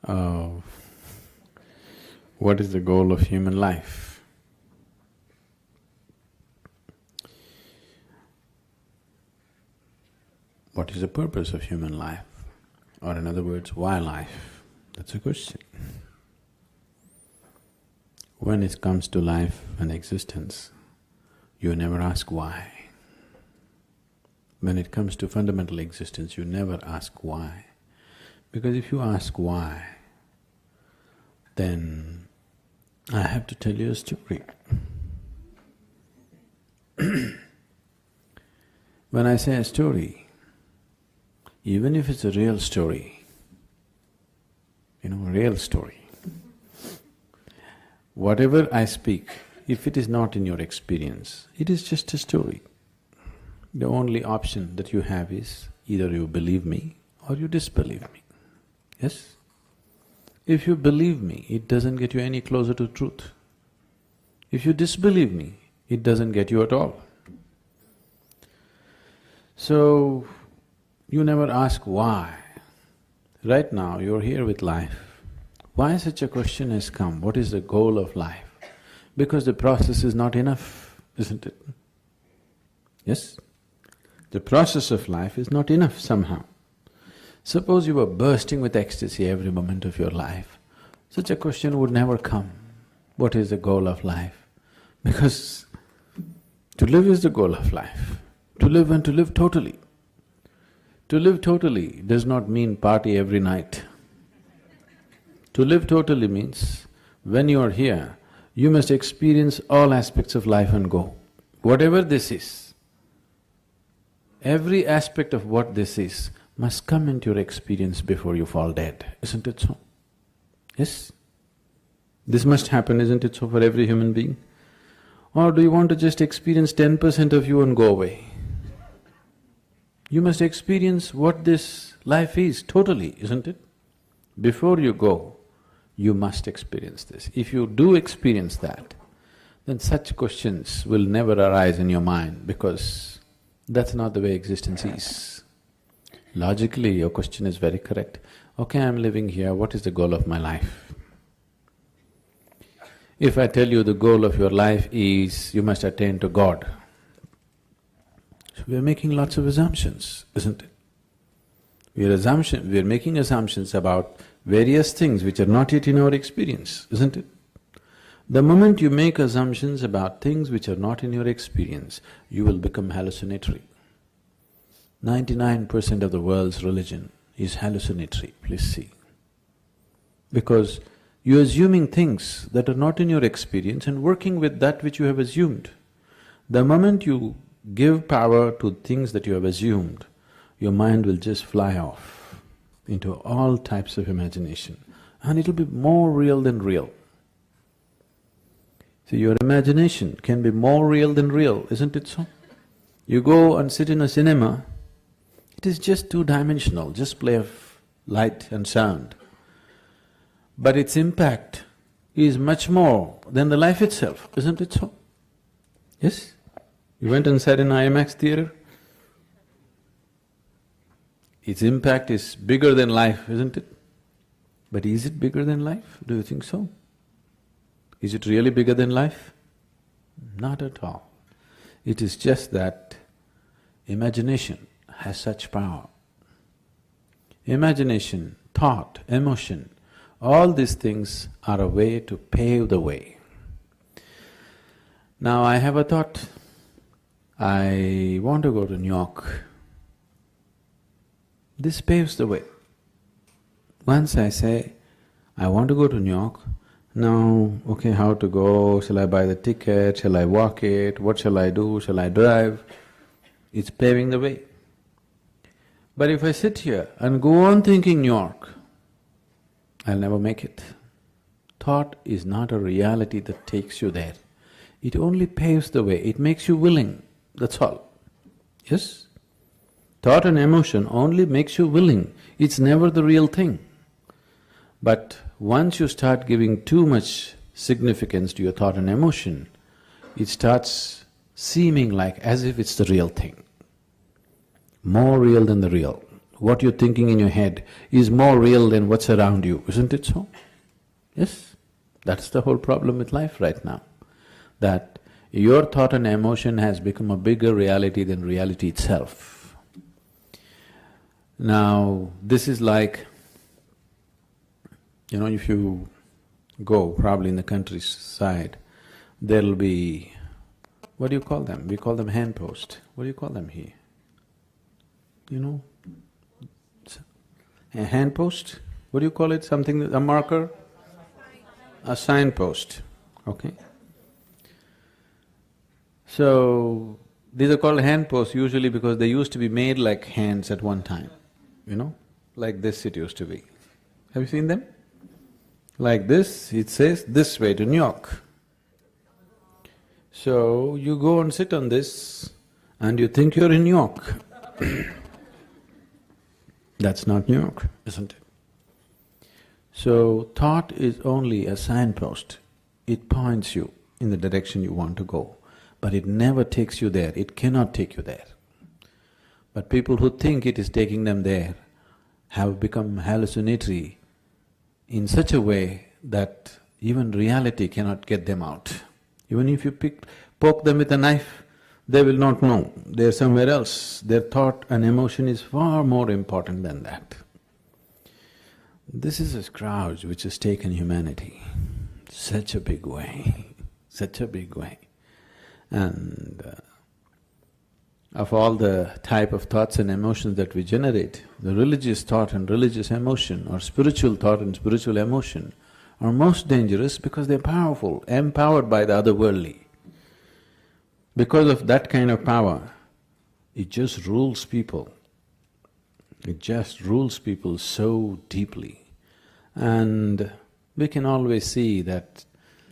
uh, what is the goal of human life? What is the purpose of human life? Or in other words, why life? That's a question. When it comes to life and existence, you never ask why. When it comes to fundamental existence, you never ask why. Because if you ask why, then I have to tell you a story. When I say a story, even if it's a real story, a real story, whatever I speak, if it is not in your experience, it is just a story. The only option that you have is either you believe me or you disbelieve me. Yes? If you believe me, it doesn't get you any closer to truth. If you disbelieve me, it doesn't get you at all. So, you never ask why. Right now, you're here with life. Why such a question has come? What is the goal of life? Because the process is not enough, isn't it? Yes? The process of life is not enough somehow. Suppose you were bursting with ecstasy every moment of your life, such a question would never come. What is the goal of life? Because to live is the goal of life. To live and to live totally. To live totally does not mean party every night. To live totally means when you are here, you must experience all aspects of life and go. Whatever this is, every aspect of what this is must come into your experience before you fall dead, isn't it so? Yes? This must happen, isn't it so, for every human being? Or do you want to just experience 10% of you and go away? You must experience what this life is totally, isn't it? Before you go, you must experience this. If you do experience that, then such questions will never arise in your mind because that's not the way existence is. Logically, your question is very correct. Okay, I'm living here, what is the goal of my life? If I tell you the goal of your life is you must attain to God, so we are making lots of assumptions, isn't it? We are making assumptions about various things which are not yet in our experience, isn't it? The moment you make assumptions about things which are not in your experience, you will become hallucinatory. 99% of the world's religion is hallucinatory, please see. Because you're assuming things that are not in your experience and working with that which you have assumed. The moment you give power to things that you have assumed, your mind will just fly off into all types of imagination and it'll be more real than real. So your imagination can be more real than real, isn't it so? You go and sit in a cinema, it is just two-dimensional, just play of light and sound. But its impact is much more than the life itself, isn't it so? Yes? You went and sat in IMAX theater? Its impact is bigger than life, isn't it? But is it bigger than life? Do you think so? Is it really bigger than life? Not at all. It is just that imagination has such power. Imagination, thought, emotion, all these things are a way to pave the way. Now I have a thought, I want to go to New York. This paves the way. Once I say, I want to go to New York, now, okay, how to go, shall I buy the ticket, shall I walk it, what shall I do, shall I drive? It's paving the way. But if I sit here and go on thinking New York, I'll never make it. Thought is not a reality that takes you there. It only paves the way, it makes you willing, that's all. Yes? Thought and emotion only makes you willing, it's never the real thing. But once you start giving too much significance to your thought and emotion, it starts seeming like as if it's the real thing. More real than the real. what you're thinking in your head is more real than what's around you, isn't it so? Yes? That's the whole problem with life right now, that your thought and emotion has become a bigger reality than reality itself. Now, this is like, if you go probably in the countryside, there'll be… what do you call them? We call them handpost. What do you call them here? You know? A handpost? What do you call it? Something… a marker? A signpost, okay? So, these are called handposts usually because they used to be made like hands at one time, like this it used to be. Have you seen them? Like this, it says this way to New York. So, you go and sit on this and you think you're in New York. That's not New York, isn't it? So, thought is only a signpost. It points you in the direction you want to go, but it never takes you there, it cannot take you there. But people who think it is taking them there have become hallucinatory in such a way that even reality cannot get them out. Even if you poke them with a knife, they will not know, they're somewhere else. Their thought and emotion is far more important than that. This is a scourge which has taken humanity such a big way, such a big way. And of all the type of thoughts and emotions that we generate, the religious thought and religious emotion or spiritual thought and spiritual emotion are most dangerous because they're powerful, empowered by the otherworldly. Because of that kind of power, it just rules people. It just rules people so deeply. And we can always see that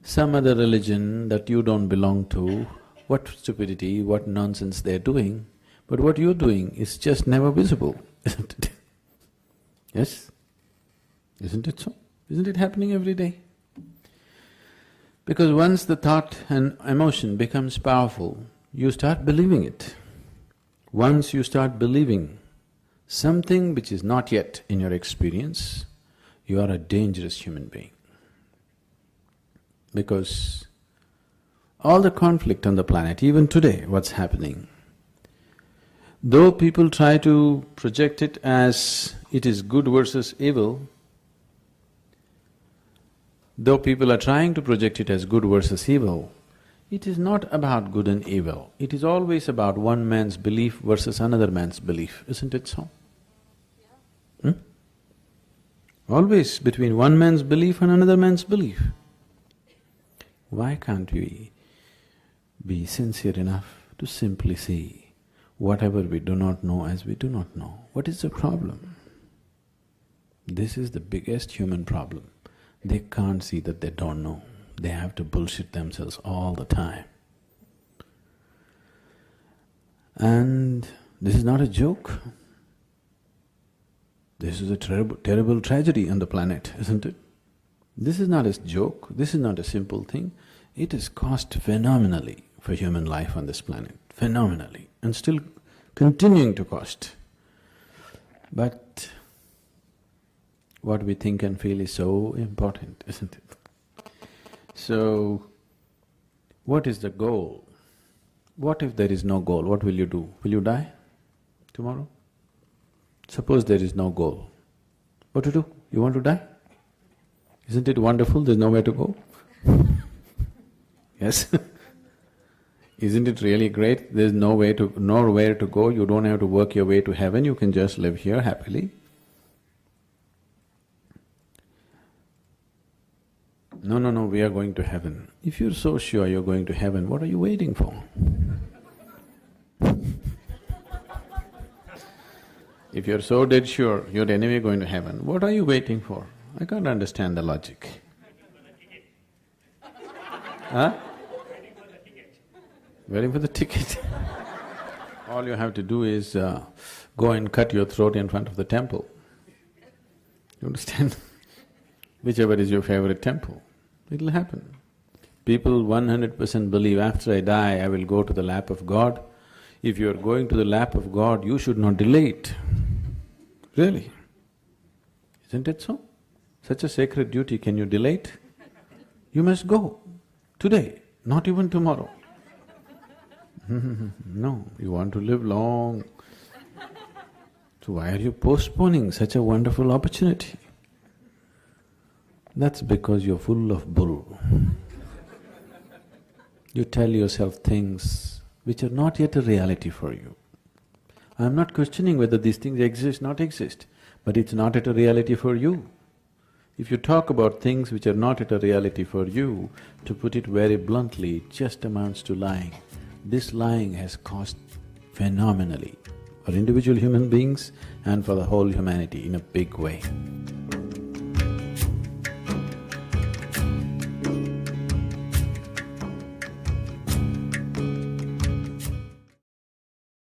some other religion that you don't belong to, what stupidity, what nonsense they're doing, but what you're doing is just never visible, isn't it? Yes? Isn't it so? Isn't it happening every day? Because once the thought and emotion becomes powerful, you start believing it. Once you start believing something which is not yet in your experience, you are a dangerous human being. Because all the conflict on the planet, even today, what's happening, though people try to project it as it is good versus evil, though people are trying to project it as good versus evil, it is not about good and evil. It is always about one man's belief versus another man's belief, isn't it so? Always between one man's belief and another man's belief. Why can't we be sincere enough to simply see whatever we do not know as we do not know? What is the problem? This is the biggest human problem. They can't see that they don't know. They have to bullshit themselves all the time. And this is not a joke. This is a terrible tragedy on the planet, isn't it? This is not a joke, this is not a simple thing. It has cost phenomenally for human life on this planet, phenomenally, and still continuing to cost. But what we think and feel is so important, isn't it? So, what is the goal? What if there is no goal? What will you do? Will you die tomorrow? Suppose there is no goal. What to do? You want to die? Isn't it wonderful? There's nowhere to go. Yes? Isn't it really great? There's nowhere to go, you don't have to work your way to heaven, you can just live here happily. No, we are going to heaven. If you're so sure you're going to heaven, what are you waiting for? If you're so dead sure you're anyway going to heaven, what are you waiting for? I can't understand the logic. Huh? Waiting for the ticket. All you have to do is go and cut your throat in front of the temple. You understand? Whichever is your favorite temple, it'll happen. People 100% believe after I die, I will go to the lap of God. If you are going to the lap of God, you should not delay it. Really? Isn't it so? Such a sacred duty, can you delay it? You must go, today, not even tomorrow. No, you want to live long. So why are you postponing such a wonderful opportunity? That's because you're full of bull. You tell yourself things which are not yet a reality for you. I'm not questioning whether these things exist, not exist, but it's not yet a reality for you. If you talk about things which are not yet a reality for you, to put it very bluntly, it just amounts to lying. This lying has cost phenomenally for individual human beings and for the whole humanity in a big way.